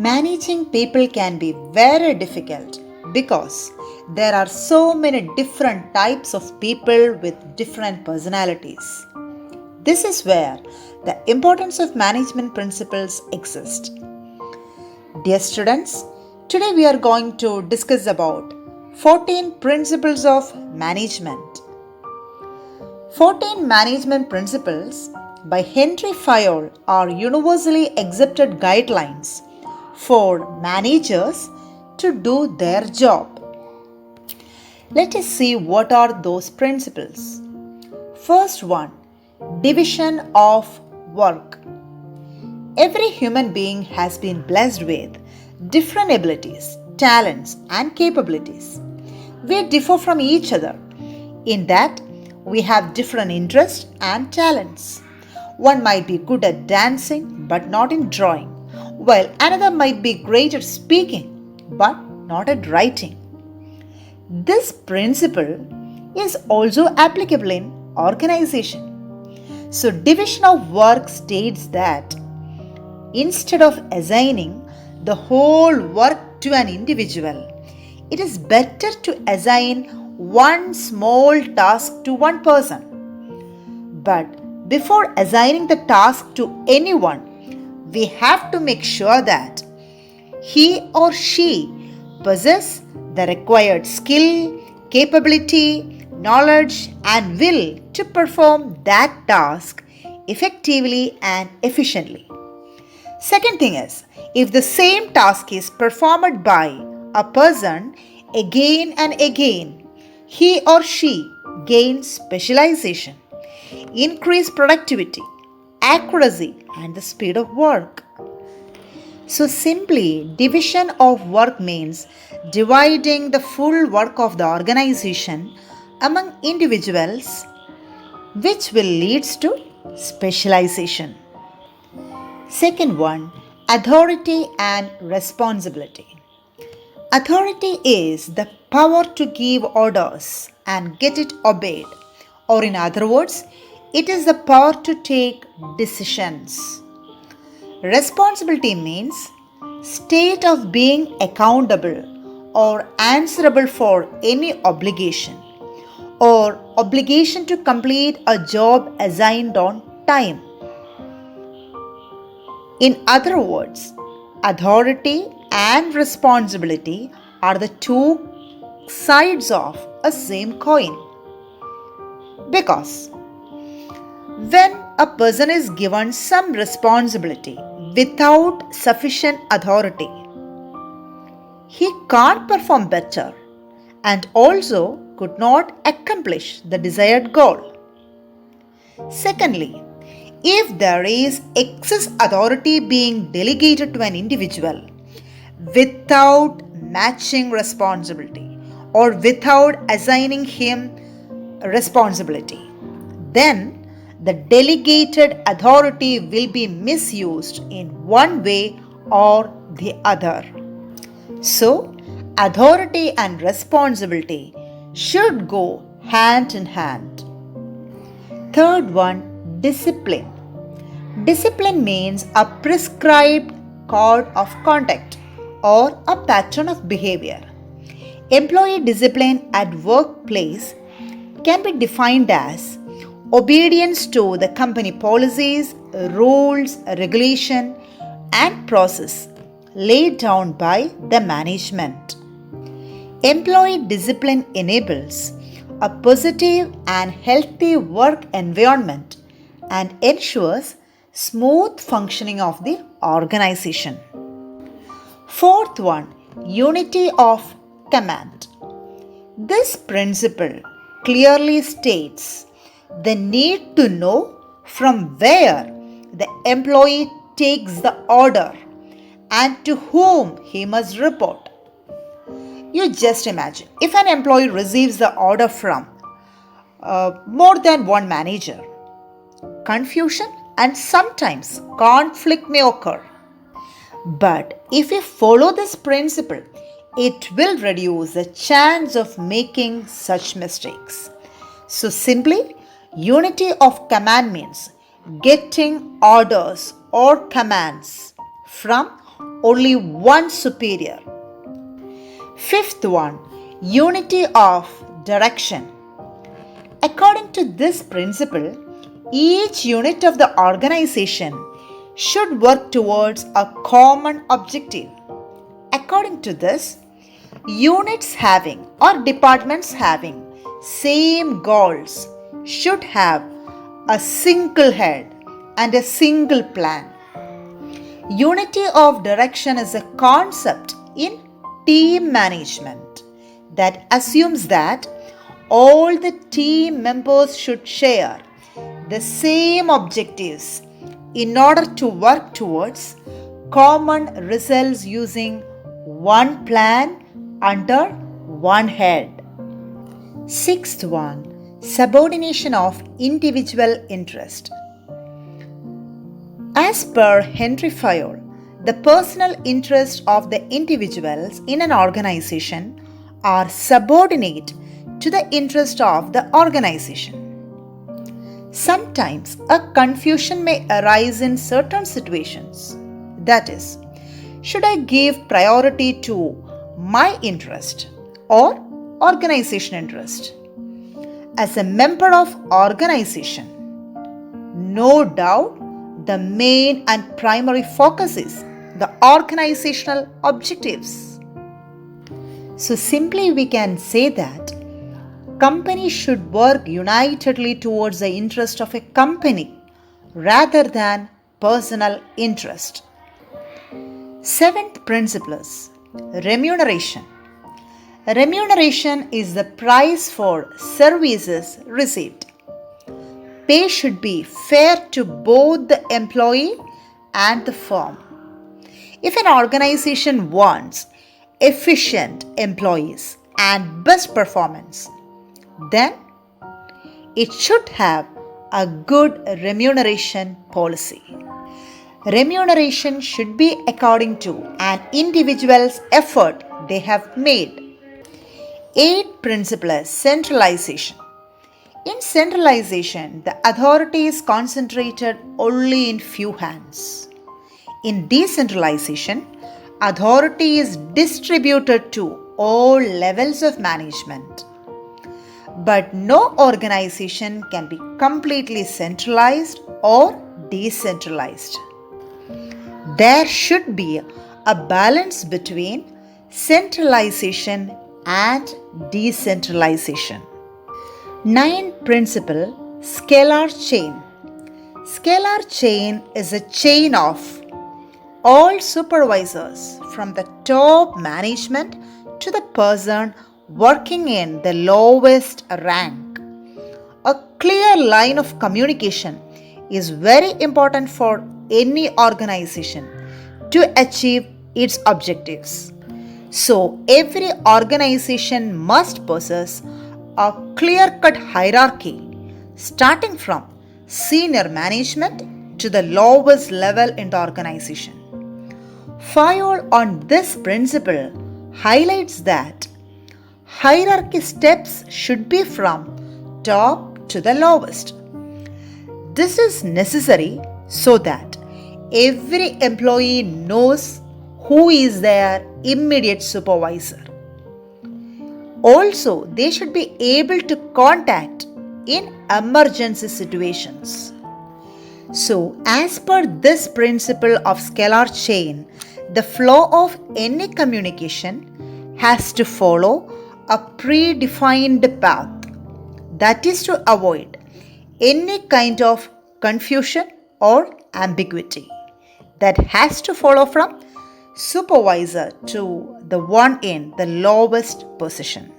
Managing people can be very difficult because there are so many different types of people with different personalities. This is where the importance of management principles exist. Dear students, today we are going to discuss about 14 principles of management. 14 management principles by Henry Fayol are universally accepted guidelines for managers to do their job. Let us see what are those principles. First one, division of work. Every human being has been blessed with different abilities, talents, and capabilities. We differ from each other in that we have different interests and talents. One might be good at dancing but not in drawing, while another might be great at speaking but not at writing. This principle is also applicable in organization. So, division of work states that instead of assigning the whole work to an individual, it is better to assign one small task to one person. But before assigning the task to anyone, we have to make sure that he or she possess the required skill, capability, knowledge, and will to perform that task effectively and efficiently. Second thing is, if the same task is performed by a person again and again, he or she gains specialization, increased productivity, accuracy, and the speed of work. So, simply, division of work means dividing the full work of the organization among individuals, which will lead to specialization. Second one, authority and responsibility. Authority is the power to give orders and get it obeyed, or in other words, it is the power to take decisions. Responsibility means state of being accountable or answerable for any obligation or obligation to complete a job assigned on time. In other words, authority and responsibility are the two sides of a same coin. Because when a person is given some responsibility without sufficient authority, he can't perform better and also could not accomplish the desired goal. Secondly, if there is excess authority being delegated to an individual without matching responsibility or without assigning him responsibility, then the delegated authority will be misused in one way or the other. So, authority and responsibility should go hand in hand. Third one, discipline. Discipline means a prescribed code of conduct or a pattern of behavior. Employee discipline at workplace can be defined as obedience to the company policies, rules, regulation, and process laid down by the management. Employee discipline enables a positive and healthy work environment and ensures smooth functioning of the organization. Fourth one, unity of command. This principle clearly states the need to know from where the employee takes the order and to whom he must report. You just imagine if an employee receives the order from more than one manager, confusion and sometimes conflict may occur. But if we follow this principle, it will reduce the chance of making such mistakes. So, simply, unity of command means getting orders or commands from only one superior. Fifth one, unity of direction. According to this principle, each unit of the organization should work towards a common objective. According to this, units having or departments having same goals should have a single head and a single plan. Unity of direction is a concept in team management that assumes that all the team members should share the same objectives in order to work towards common results using one plan under one head. Sixth one, subordination of individual interest. As per Henry Fayol, the personal interests of the individuals in an organization are subordinate to the interest of the organization. Sometimes a confusion may arise in certain situations. That is, should I give priority to my interest or organization interest? As a member of organization, no doubt the main and primary focus is the organizational objectives. So simply we can say that companies should work unitedly towards the interest of a company rather than personal interest. Seventh principle is remuneration. Remuneration is the price for services received. Pay should be fair to both the employee and the firm. If an organization wants efficient employees and best performance, then it should have a good remuneration policy. Remuneration should be according to an individual's effort they have made. Eighth principle is centralization. In centralization, the authority is concentrated only in few hands. In decentralization, authority is distributed to all levels of management. But no organization can be completely centralized or decentralized. There should be a balance between centralization and decentralization. Ninth principle, scalar chain. Scalar chain is a chain of all supervisors from the top management to the person working in the lowest rank. A clear line of communication is very important for any organization to achieve its objectives. So, every organization must possess a clear-cut hierarchy starting from senior management to the lowest level in the organization. Fayol on this principle highlights that hierarchy steps should be from top to the lowest. This is necessary so that every employee knows who is their immediate supervisor. Also, they should be able to contact in emergency situations. So, as per this principle of scalar chain, the flow of any communication has to follow a predefined path. That is to avoid any kind of confusion or ambiguity. That has to follow from supervisor to the one in the lowest position.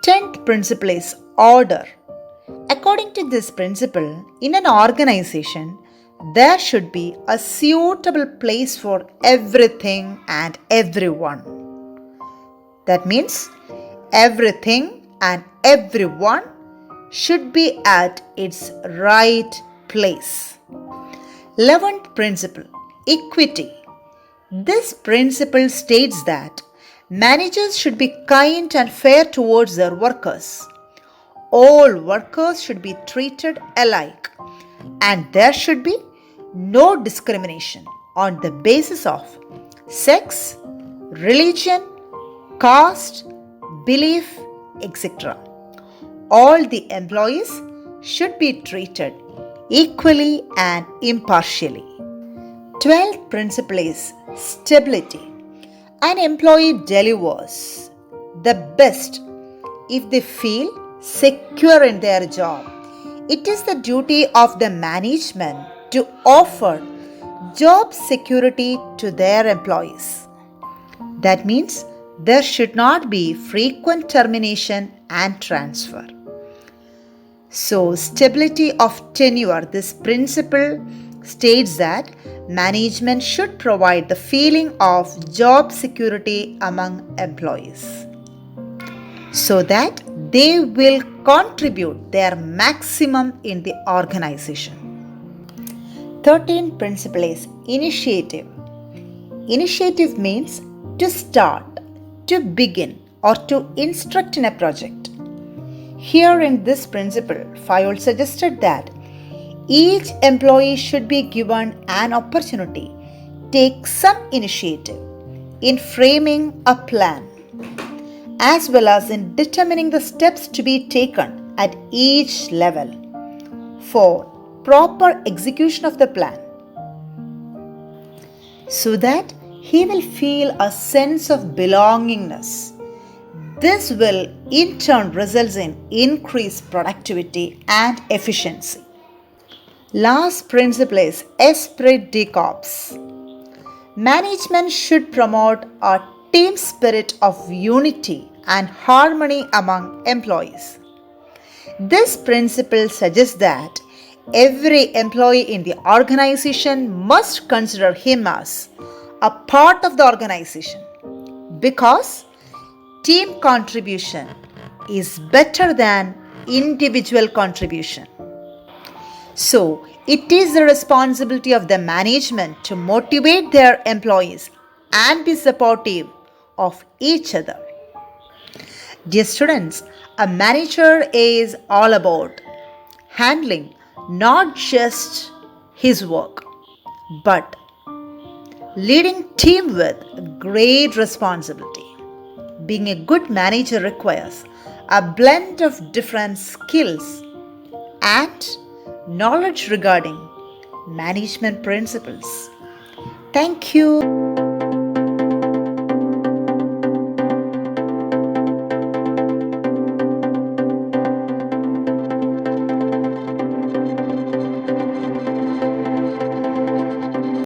10th principle is order. According to this principle, in an organization, there should be a suitable place for everything and everyone. That means everything and everyone should be at its right place. 11th principle, equity. This principle states that managers should be kind and fair towards their workers. All workers should be treated alike, and there should be no discrimination on the basis of sex, religion, caste, belief, etc. All the employees should be treated equally and impartially. 12th principle is stability. An employee delivers the best if they feel secure in their job. It is the duty of the management to offer job security to their employees. That means there should not be frequent termination and transfer. So, stability of tenure, this principle states that management should provide the feeling of job security among employees so that they will contribute their maximum in the organization. 13th principle is initiative. Initiative means to start, to begin, or to instruct in a project. Here in this principle, Fayol suggested that each employee should be given an opportunity to take some initiative in framing a plan as well as in determining the steps to be taken at each level for proper execution of the plan, so that he will feel a sense of belongingness. This will in turn result in increased productivity and efficiency. Last principle is esprit de corps. Management should promote a team spirit of unity and harmony among employees. This principle suggests that every employee in the organization must consider him as a part of the organization, because team contribution is better than individual contribution. So, it is the responsibility of the management to motivate their employees and be supportive of each other. Dear students, a manager is all about handling not just his work, but leading team with great responsibility. Being a good manager requires a blend of different skills and knowledge regarding management principles. Thank you.